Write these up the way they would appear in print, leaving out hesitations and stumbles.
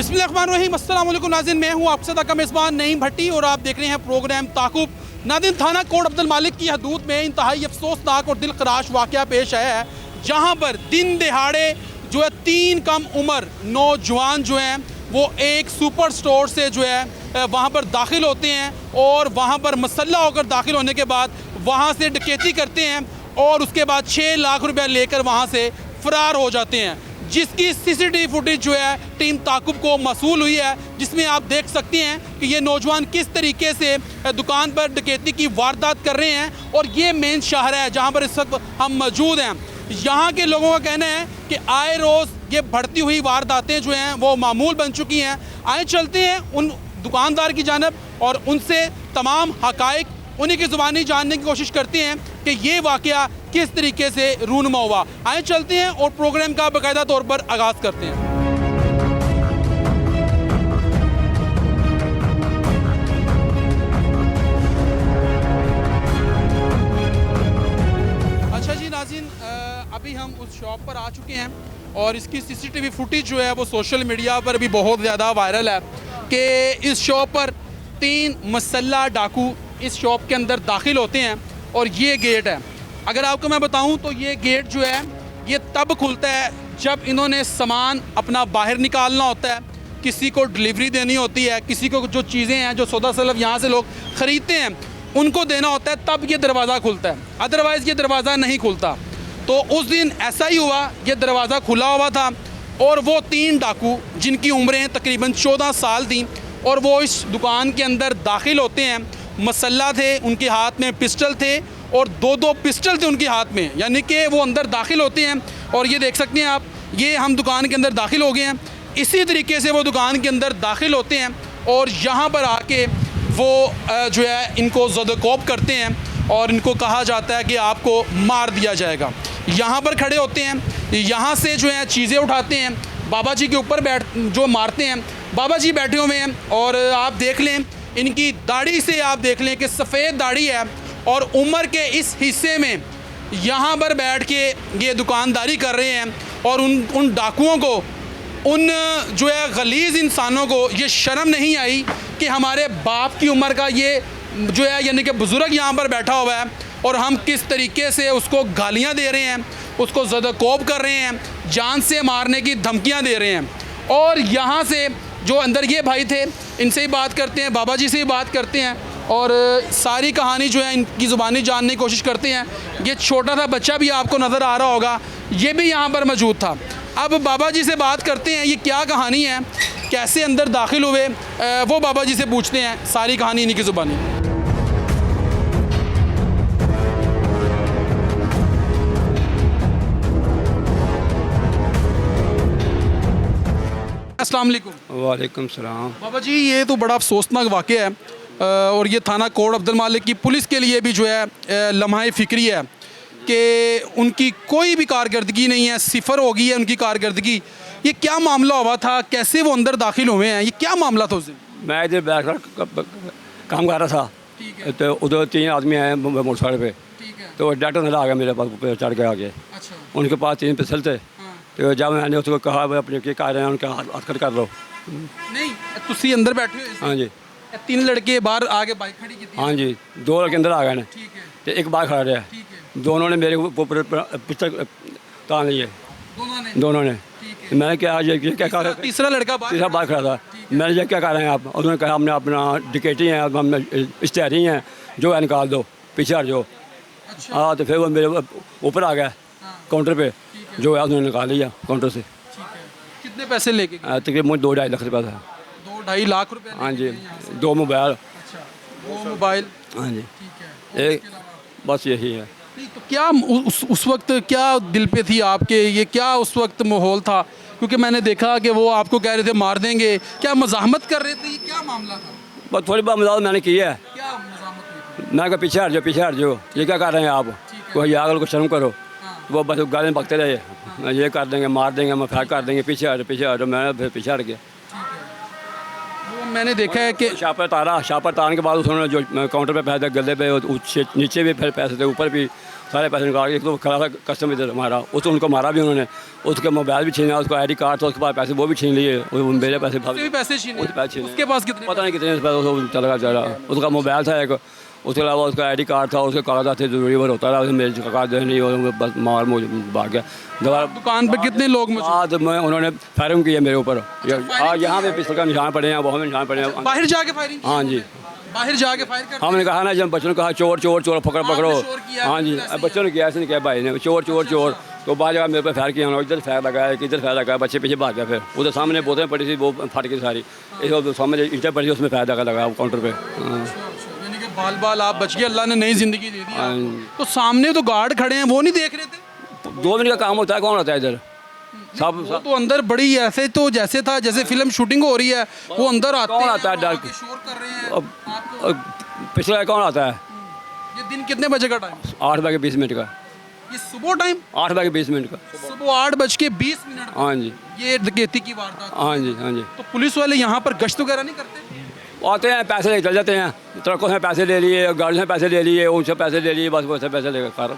बिस्मिल्लाहिर्रहमानिर्रहीम। अस्सलाम वालेकुम नाज़रीन, मैं हूँ आपसे का मेज़बान नईम भट्टी और आप देख रहे हैं प्रोग्राम ताक़ुब। नाज़रीन, थाना कोट अब्दुल मालिक की हदूद में इंतहाई अफसोसनाक और दिलखराश वाक़या पेश आया है, जहाँ पर दिन दहाड़े जो है 3 कम उम्र नौजवान जो हैं वो एक सुपर स्टोर से जो है वहाँ पर दाखिल होते हैं और वहाँ पर मसल्ला होकर दाखिल होने के बाद वहाँ से डकैती करते हैं और उसके बाद 6 लाख रुपया लेकर वहाँ से फ़रार हो जाते हैं, जिसकी सीसीटीवी फुटेज जो है टीम ताक़ुब को मसूल हुई है, जिसमें आप देख सकते हैं कि ये नौजवान किस तरीके से दुकान पर डकैती की वारदात कर रहे हैं। और ये मेन शहर है जहाँ पर इस वक्त हम मौजूद हैं। यहाँ के लोगों का कहना है कि आए रोज़ ये बढ़ती हुई वारदातें जो हैं वो मामूल बन चुकी हैं। आए चलते हैं उन दुकानदार की जानब और उनसे तमाम हक़ाइक़ उन्हीं की ज़ुबानी जानने की कोशिश करते हैं कि ये वाक़या किस तरीके से रूनुमा हुआ। आए चलते हैं और प्रोग्राम का बाकायदा तौर पर आगाज़ करते हैं। अच्छा जी नाज़रीन, अभी हम उस शॉप पर आ चुके हैं और इसकी सीसीटीवी फुटेज जो है वो सोशल मीडिया पर भी बहुत ज़्यादा वायरल है कि इस शॉप पर 3 मसल्ला डाकू इस शॉप के अंदर दाखिल होते हैं और ये गेट है। अगर आपको मैं बताऊं तो ये गेट जो है ये तब खुलता है जब इन्होंने सामान अपना बाहर निकालना होता है, किसी को डिलीवरी देनी होती है, किसी को जो चीज़ें हैं जो सौदा सलब यहाँ से लोग ख़रीदते हैं उनको देना होता है, तब ये दरवाज़ा खुलता है, अदरवाइज़ ये दरवाज़ा नहीं खुलता। तो उस दिन ऐसा ही हुआ, ये दरवाज़ा खुला हुआ था और वो 3 डाकू जिनकी उम्रें तकरीबन 14 साल थी और वो इस दुकान के अंदर दाखिल होते हैं। मसल्ला थे, उनके हाथ में पिस्टल थे और 2-2 पिस्टल थे उनके हाथ में, यानी कि वो अंदर दाखिल होते हैं। और ये देख सकते हैं आप, ये हम दुकान के अंदर दाखिल हो गए हैं। इसी तरीके से वो दुकान के अंदर दाखिल होते हैं और यहाँ पर आके वो जो है इनको ज़दकोब करते हैं और इनको कहा जाता है कि आपको मार दिया जाएगा। यहाँ पर खड़े होते हैं, यहाँ से जो है चीज़ें उठाते हैं, बाबा जी के ऊपर जो मारते हैं। बाबा जी बैठे हुए हैं और आप देख लें इनकी दाढ़ी से, आप देख लें कि सफ़ेद दाढ़ी है और उम्र के इस हिस्से में यहाँ पर बैठ के ये दुकानदारी कर रहे हैं। और उन डाकुओं को, उन जो है गलीज़ इंसानों को ये शर्म नहीं आई कि हमारे बाप की उम्र का ये जो है यानी कि बुज़ुर्ग यहाँ पर बैठा हुआ है और हम किस तरीके से उसको गालियाँ दे रहे हैं, उसको ज़दकोब कर रहे हैं, जान से मारने की धमकियाँ दे रहे हैं। और यहाँ से जो अंदर ये भाई थे इनसे ही बात करते हैं, बाबा जी से ही बात करते हैं और सारी कहानी जो है इनकी ज़ुबानी जानने की कोशिश करते हैं। ये छोटा सा बच्चा भी आपको नज़र आ रहा होगा, ये भी यहाँ पर मौजूद था। अब बाबा जी से बात करते हैं, ये क्या कहानी है, कैसे अंदर दाखिल हुए, वो बाबा जी से पूछते हैं, सारी कहानी इन्हीं की ज़ुबानी। अस्सलाम वालेकुम। वालेकुम सलाम। बाबा जी, ये तो बड़ा अफसोसनाक वाक़या है और ये थाना कोट अब्दुल मालिक की पुलिस के लिए भी जो है लम्हा फ़िक्री है कि उनकी कोई भी कारकर्दगी नहीं है, सिफर हो गई है उनकी कारकर्दगी। ये क्या मामला हुआ था, कैसे वो अंदर दाखिल हुए हैं, ये क्या मामला था उस दिन? मैं इधर बैठ कर काम कर रहा था, तो उधर 3 आदमी आए मोटरसाइकिल पे, तो डायरेक्टर नजर आ गया मेरे पास, चढ़ के आगे। अच्छा। उनके पास 3 पिस्टल थे। तो जब मैंने उसको कहा भाई अपने क्या कह रहे हैं उनका हथकड़ कर लो। नहीं, तुसी अंदर बैठे हो? हाँ जी। 3 लड़के बाहर आगे बाइक खड़ी की थी? हाँ जी, 2 लड़के अंदर आ गए ना, ठीक है, तो एक बाहर खड़ा रहा। ठीक है। दोनों ने मेरे ऊपर पिस्टल तान लिए, दोनों ने। मैंने क्या ये क्या कहा? तीसरा लड़का तीसरा बाहर खड़ा था। मैंने ये क्या कह रहे हैं आप? उन्होंने कहा हमने अपना डिकेटी हैं, हम इश्तेहारी हैं, जो है निकाल दो, पीछे हट जाओ। हाँ, तो फिर वो मेरे ऊपर आ गया काउंटर पे, जो है उन्होंने निकाल लिया काउंटर से। कितने पैसे लेके गए? तकरीबन 2-2.5 लाख रुपया था। 2-2.5 लाख रुपए? हाँ जी, 2 मोबाइल। अच्छा, 2 मोबाइल। हाँ जी, ठीक है। एक बस यही है। नहीं तो क्या उस वक्त क्या दिल पे थी आपके, ये क्या उस वक्त माहौल था? क्योंकि मैंने देखा कि वो आपको कह रहे थे मार देंगे, क्या मज़ाहमत कर रहे थे, ये क्या मामला था? बस थोड़ी बहुत मजाक मैंने की है। क्या मज़ाहमत हुई थी? मैं कहा पीछे हट जाओ, पीछे हट जाओ, ये क्या कर रहे हैं आप? कोई आगल को शर्म करो। वो बस गाली बकते रहे, ये कर देंगे, मार देंगे, मैं फैक कर देंगे, पीछे हट। मैं फिर पीछे हट गया। वो मैंने देखा है कि शापर तारा, शापर तारने के बाद उन्होंने जो काउंटर पे पैसे गले पे नीचे भी फिर पैसे थे, ऊपर भी सारे पैसे निकाल के, एक तो खड़ा था कस्टमर इधर हमारा, उसको उनको मारा भी उन्होंने, उसका मोबाइल भी छीना, उसका ID कार्ड था, उसके पास पैसे वो भी छीन लिए, मेरे पैसे उससे भी पैसे छीने, उसके पैसे छीने। उसके पास कितने पता नहीं कितने पैसे चला, उसका मोबाइल था एक, उसके अलावा उसका ID कार्ड था, उसके कागजात थे जरूरी भर होता रहा, मेरे कागज नहीं, और बस मार मुझे भाग गया। दोबारा दुकान पे कितने लोग मौजूद? बाद में उन्होंने फायरिंग की है मेरे ऊपर, यहाँ पे पिस्तौल का निशान पड़े हैं, वहाँ में निशान पड़े हैं। बाहर जाके फायरिंग की? हाँ जी, बाहर जाके फायर कर? हमने कहा ना, जब बच्चों ने कहा चोर चोर चोर पकड़ो, शोर किया, हाँ जी, ऐसे ही बच्चों ने किया, ऐसे नहीं किया भाई ने, चोर चोर चोर, तो बाद जगह मेरे पे फायर किया, इधर फायर लगाया, इधर फायर लगाया, बच्चे पीछे भाग गया, फिर उधर सामने बोतलें पड़ी थी, वो फट गई सारी, इस सामने ईंटें पड़ी, उसमें फायर लगा काउंटर पे। यानी कि बाल बाल आप बच गए, अल्लाह ने नई जिंदगी दे दी हाँ। आपको। तो सामने तो गार्ड खड़े हैं, वो नहीं देख रहे थे? 2 मिनट का काम होता है, कौन होता है इधर? वो तो अंदर बड़ी ऐसे तो जैसे था, जैसे फिल्म शूटिंग हो रही है, वो अंदर आते कौन हैं, आता है डर आके शोर कर रहे हैं आपको। पिछला कौन आता है? ये दिन कितने बजे का टाइम? 8:20 का, ये सुबह टाइम? 8:20 का। सुबह 8:20। हाँ जी, ये डकैती की वारदात। हाँ जी, हाँ जी। तो पुलिस वाले यहाँ पर गश्त वगैरह नहीं करते? आते हैं, पैसे लेके चल जाते हैं, ट्रकों से पैसे ले लिए, गाड़ियों से पैसे ले लिए, उनसे पैसे ले लिए, बस वैसे पैसे लेकर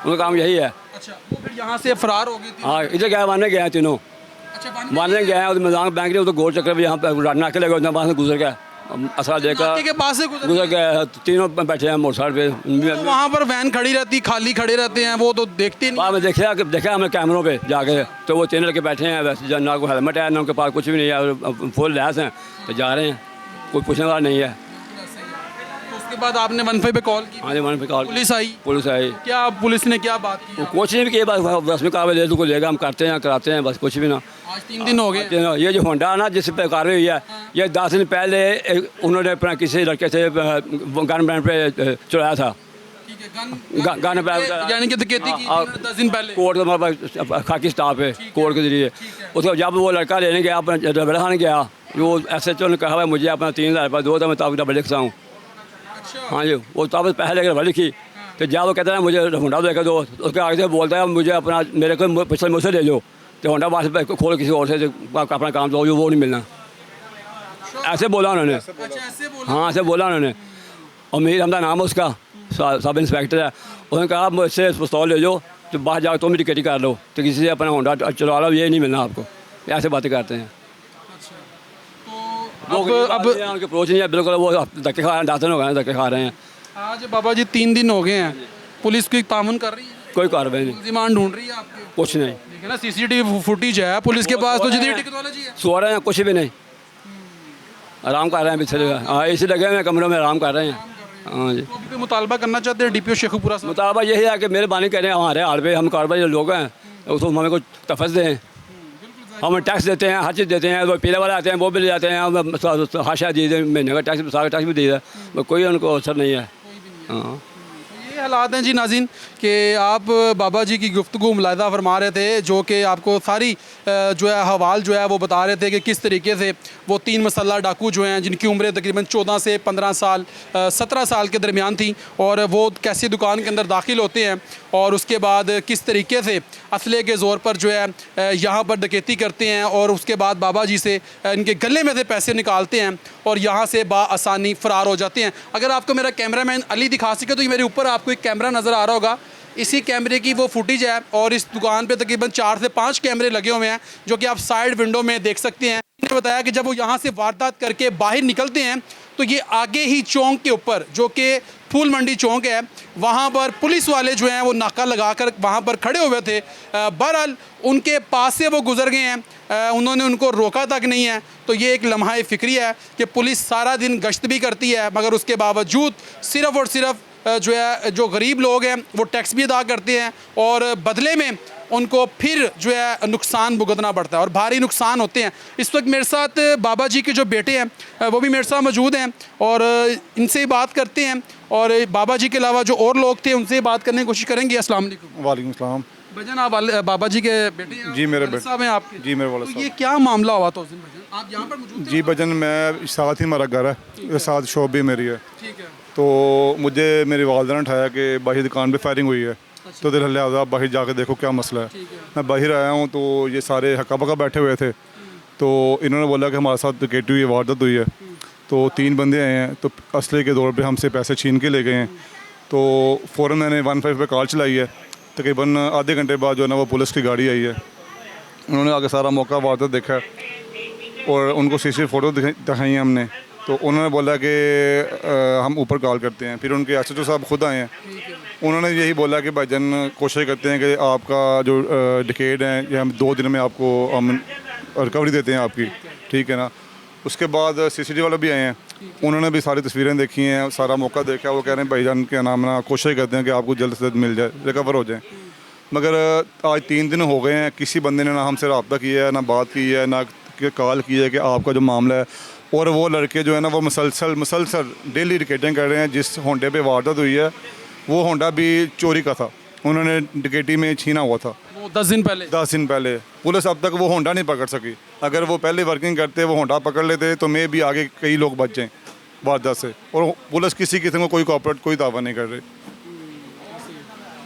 उनका काम यही है। अच्छा, वो फिर यहाँ से फरार हो गई थी? हाँ, इधर क्या मारने गए हैं तीनों, अच्छा, मारने गए हैं, उधर मैदान बैंक ने, उधर गोल चक्कर भी यहाँ पे नाके लगे, उधर वहाँ से गुजर गया, असला नाके लेकर के पास से गुजर गए, तीनों बैठे हैं मोटरसाइकिल पे। तो वहाँ पर वैन खड़ी रहती, खाली खड़े रहते हैं, वो तो देखते नहीं। बाद में देखा हमने कैमरों पे जाके, तो वो 3 लड़के बैठे हैं, वैसे ना कोई हेलमेट है, ना उनके पास कुछ भी नहीं है, फुल लैस हैं, तो जा रहे हैं, कोई पूछने वाला नहीं है। तो उसके बाद आपने 15 पे कॉल की? हाँ जी, वहाँ पे कॉल, पुलिस आई? पुलिस आई, क्या पुलिस ने क्या बात की? कुछ नहीं किया, बस रस्मी कागज ले, को लेगा, हम करते हैं, कराते हैं, बस कुछ भी ना। आज 3 दिन हो गए। ये जो होंडा है ना, जिस पे कार्रवाई हुई है, ये 10 दिन पहले उन्होंने अपना किसी लड़के से गन ब्रांड पे चुराया था, ठीक है, गन ब्रांड, यानी कि डकैती की 10 दिन पहले। कोर्ट का हमारे खाकी स्टाफ है, कोर्ट के जरिए। उसको जब वो लड़का लेने गया, अपना रबड़ खाने गया, वो SHO ने कहा भाई मुझे अपना 3000 रुपये दो, तो मैं तब रबड़ लिखता हूँ। हाँ जी, वो तब पैसे लेकर रबड़ लिखी, तो जब वो कहता है मुझे होंडा लेकर दो, उसके आगे से बोलता है मुझे अपना, मेरे को पिछले मुझसे ले लो, तो होंडा बाहर से खोल किसी और से अपना काम दो, वो नहीं मिलना, ऐसे बोला उन्होंने। हाँ, ऐसे बोला उन्होंने। और मीर हमदा नाम है उसका, सब इंस्पेक्टर है, उसने कहा मुझसे पिस्तौल ले लो, तो बाहर जाकर तुम भी टिकट कर लो, तो किसी से अपना होंडा चलवा लो, ये नहीं मिलना आपको, ऐसे बातें करते हैं। अब उनके अप्रोच नहीं है बिल्कुल, वो धक्के खा रहे हैं, दातन हो गए हैं, धक्के खा रहे हैं। आज बाबा जी 3 दिन हो गए हैं, पुलिस कोई तामुन कर रही है? कोई कार्रवाई नहीं, डिमांड ढूंढ रही है आपके? कुछ नहीं। देखिए ना, CCTV फुटेज है पुलिस के पास, तो जदीद टेक्नोलॉजी है। सो रहे हैं, कुछ भी नहीं, आराम कर रहे हैं पीछे। हाँ, इसी लगे हुए कमरों में आराम कर रहे हैं। हाँ जी, तो अभी कोई मुतालबा करना चाहते हैं DPO शेखुपुरा साहब? मुतालबा यही है कि मेहरबानी करें, हमारे हाल पे हम कारोबारी जो लोग हैं, उसको हमें कुछ तफस दें, हम टैक्स देते हैं, हर चीज़ देते हैं, वो पीले वाले आते हैं, वो भी ले जाते हैं, हाशा दी दे, महीने का टैक्स, साल का टैक्स भी दी है, कोई उनको असर नहीं है। हाँ, ये हालात हैं जी नाज़रीन, कि आप बाबा जी की गुफ्तगू मुलाहिज़ा फरमा रहे थे, जो कि आपको सारी जो है हवाल जो है वो बता रहे थे कि किस तरीके से वो 3 मसल्ला डाकू जो हैं, जिनकी उम्रें तकरीबन 14 से 15 साल 17 साल के दरमियान थी, और वो कैसी दुकान के अंदर दाखिल होते हैं, और उसके बाद किस तरीके से असले के ज़ोर पर जो है यहाँ पर डकैती करते हैं, और उसके बाद बाबा जी से इनके गले में से पैसे निकालते हैं, और यहाँ से बाआसानी फ़रार हो जाते हैं। अगर आपको मेरा कैमरामैन अली दिखा सके, तो ये मेरे ऊपर आपको एक कैमरा नज़र आ रहा होगा, इसी कैमरे की वो फुटेज है, और इस दुकान पे तकरीबन 4 से 5 कैमरे लगे हुए हैं, जो कि आप साइड विंडो में देख सकते हैं। इन्होंने बताया कि जब वो यहाँ से वारदात करके बाहर निकलते हैं, तो ये आगे ही चौक के ऊपर, जो कि फूल मंडी चौक है, वहाँ पर पुलिस वाले जो हैं वो नाका लगाकर वहाँ पर खड़े हुए थे। बहरहाल उनके पास से वो गुजर गए हैं, उन्होंने उनको रोका तक नहीं है। तो ये एक लम्हा फ़िक्री है कि पुलिस सारा दिन गश्त भी करती है, मगर उसके बावजूद सिर्फ़ और सिर्फ जो है, जो गरीब लोग हैं वो टैक्स भी अदा करते हैं, और बदले में उनको फिर जो है नुकसान भुगतना पड़ता है, और भारी नुकसान होते हैं। इस वक्त मेरे साथ बाबा जी के जो बेटे हैं वो भी मेरे साथ मौजूद हैं, और इनसे ही बात करते हैं, और बाबा जी के अलावा जो और लोग थे उनसे बात करने की कोशिश करेंगे। अस्सलाम वालेकुम। वालेकुम सलाम। भजन, आप बाबा जी के बेटे हैं? जी, मेरे वालिद बेटे साहब हैं आपके? जी, मेरे वालिद तो साहब। ये क्या मामला हुआ था उस दिन भजन, आप यहाँ पर मौजूद थे? जी भजन, मैं साथ ही हमारा घर है, साथ शॉप भी मेरी है। ठीक है। तो मुझे मेरी वालदा ने उठाया कि बाहर दुकान पे फायरिंग हुई है, तो दिल लिहाजा आप बाहर जाके देखो क्या मसला है। मैं बाहर आया हूँ, तो ये सारे हक्का बक्का बैठे हुए थे, तो इन्होंने बोला कि हमारे साथ डकैती हुई है, वारदात हुई है। तो 3 बंदे आए हैं, तो असले के दौर पे हमसे पैसे छीन के ले गए हैं। तो फ़ौरन मैंने 15 पे कॉल चलाई है। तकरीबन आधे घंटे बाद जो है ना वो पुलिस की गाड़ी आई है। उन्होंने आगे सारा मौका वारदात देखा और उनको सीसीटीवी फ़ोटो दिखाई है हमने। तो उन्होंने बोला कि हम ऊपर कॉल करते हैं। फिर उनके एसएचओ साहब खुद आए हैं। उन्होंने यही बोला कि भाईजान कोशिश करते हैं कि आपका जो डिकेड है ये हम 2 दिन में आपको हम रिकवरी देते हैं आपकी, ठीक है ना। उसके बाद सीसीटीवी वाले भी आए हैं। उन्होंने भी सारी तस्वीरें देखी हैं, सारा मौका देखा। वो कह रहे हैं भाईजान के नाम ना कोशिश करते हैं कि आपको जल्द से जल्द मिल जाए, रिकवर हो जाए। मगर आज 3 दिन हो गए हैं, किसी बंदे ने ना हमसे रब्ता किया है, ना बात की है, ना कॉल की है कि आपका जो मामला है। और वो लड़के जो है ना वो मुसलसल डेली रिकेटिंग कर रहे हैं। जिस होंडे पे वारदात हुई है वो होंडा भी चोरी का था, उन्होंने डिकेटी में छीना हुआ था। वो 10 दिन पहले पुलिस अब तक वो होंडा नहीं पकड़ सकी। अगर वो पहले वर्किंग करते, वो होंडा पकड़ लेते तो मैं भी आगे कई लोग बच जाएँ वारदात से। और पुलिस किसी किस्म को कोई कॉपरेट, कोई दावा नहीं कर रही।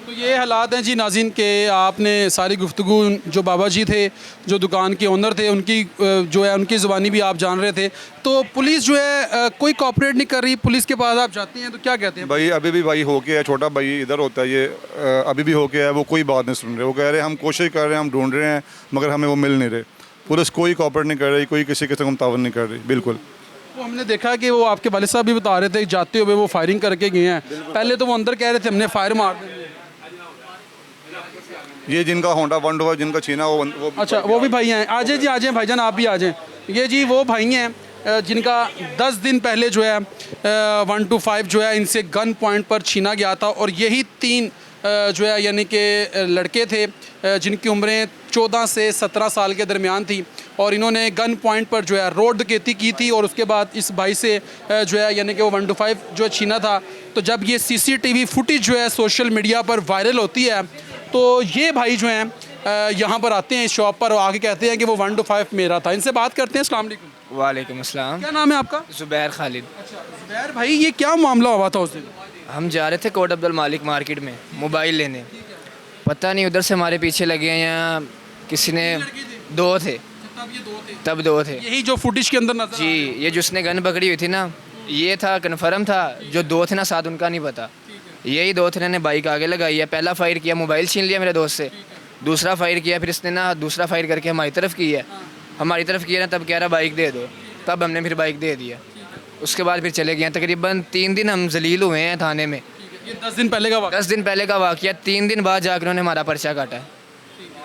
तो ये हालात हैं जी नाज़रीन के आपने सारी गुफ्तगू जो बाबा जी थे, जो दुकान के ओनर थे, उनकी जो है उनकी ज़ुबानी भी आप जान रहे थे। तो पुलिस जो है कोई कॉपरेट नहीं कर रही। पुलिस के पास आप जाते हैं तो क्या कहते हैं? भाई अभी भी भाई हो के है, छोटा भाई इधर होता है, ये अभी भी हो के है, वो कोई बात नहीं सुन रहे। वो कह रहे हैं हम कोशिश कर रहे हैं, हम ढूंढ रहे हैं, मगर हमें वो मिल नहीं रहे। पुलिस कोई कॉपरेट नहीं कर रही, कोई किसी किस्म का तावन नहीं कर रही, बिल्कुल। वो हमने देखा कि वो आपके वालिद साहब भी बता रहे थे जाते हुए वो फायरिंग करके गए हैं। पहले तो वो अंदर कह रहे थे हमने फायर मार देंगे। ये जिनका होंडा वंड हुआ, जिनका छीना वो अच्छा, वो भी भाई हैं। आ जाए जी, आ जाए भाईजान, आप भी आ जाएं। ये जी वो भाई हैं जिनका 10 दिन पहले जो है 125 जो है इनसे गन पॉइंट पर छीना गया था। और यही 3 जो है यानी कि लड़के थे जिनकी उम्रें 14 से 17 साल के दरमियान थी। और इन्होंने गन पॉइंट पर जो है रोड डकैती की थी। और उसके बाद इस भाई से जो है यानी कि वो 125 जो है छीना था। तो जब ये सीसीटीवी फुटेज जो है सोशल मीडिया पर वायरल होती है तो ये भाई जो हैं यहाँ पर आते हैं इस शॉप पर और आके कहते हैं कि वो 125 मेरा था। इनसे बात करते हैं। अस्सलाम वालेकुम। वालेकुम अस्सलाम। क्या नाम है आपका? ज़ुबैर खालिद। अच्छा ज़ुबैर भाई, ये क्या मामला हुआ था उस दिन? हम जा रहे थे कोट अब्दुल मालिक मार्केट में मोबाइल लेने। पता नहीं उधर से हमारे पीछे लगे हैं या किसी ने। 2 थे। तब 2 थे। यही जो फुटेज के अंदर नजर जी, ये जिसने गन पकड़ी हुई थी ना, ये था, कन्फर्म था। जो 2 थे ना साथ, उनका नहीं पता। यही 2 थे, ने बाइक आगे लगाई है। पहला फायर किया, मोबाइल छीन लिया मेरे दोस्त से। दूसरा फायर किया, फिर इसने ना दूसरा फायर करके हमारी तरफ की है। हमारी तरफ किया ना, तब कह रहा बाइक दे दो। तब हमने फिर बाइक दे दिया। उसके बाद फिर चले गए। तकरीबन 3 दिन हम जलील हुए हैं थाने में। ये 10 दिन पहले का वाक़या। 10 दिन पहले का वाक़या। 3 दिन बाद जाकर उन्होंने हमारा पर्चा काटा है।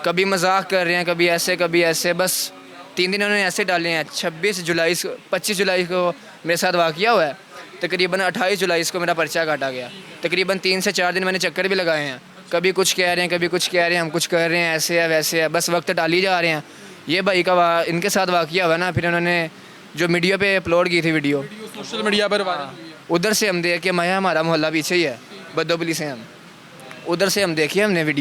कभी मजाक कर रहे हैं, कभी ऐसे कभी ऐसे। बस 3 दिन उन्होंने ऐसे डाले हैं। 25 जुलाई को मेरे साथ वाक़या हुआ है। तकरीबन 28 जुलाई को मेरा पर्चा काटा गया। तकरीबन 3 से 4 दिन मैंने चक्कर भी लगाए हैं। कभी कुछ कह रहे हैं, कभी कुछ कह रहे हैं, हम कुछ कर रहे हैं, ऐसे है वैसे है, बस वक्त डाली जा रहे हैं। ये भाई का इनके साथ वाक़या हुआ ना, फिर उन्होंने जो मीडिया पे अपलोड की थी वीडियो, सोशल मीडिया पर वायरल हुई है। उधर से हम देख के, मैं हमारा मोहल्ला पीछे ही है, बदोबली से हम उधर से हम देखिए हमने वीडियो।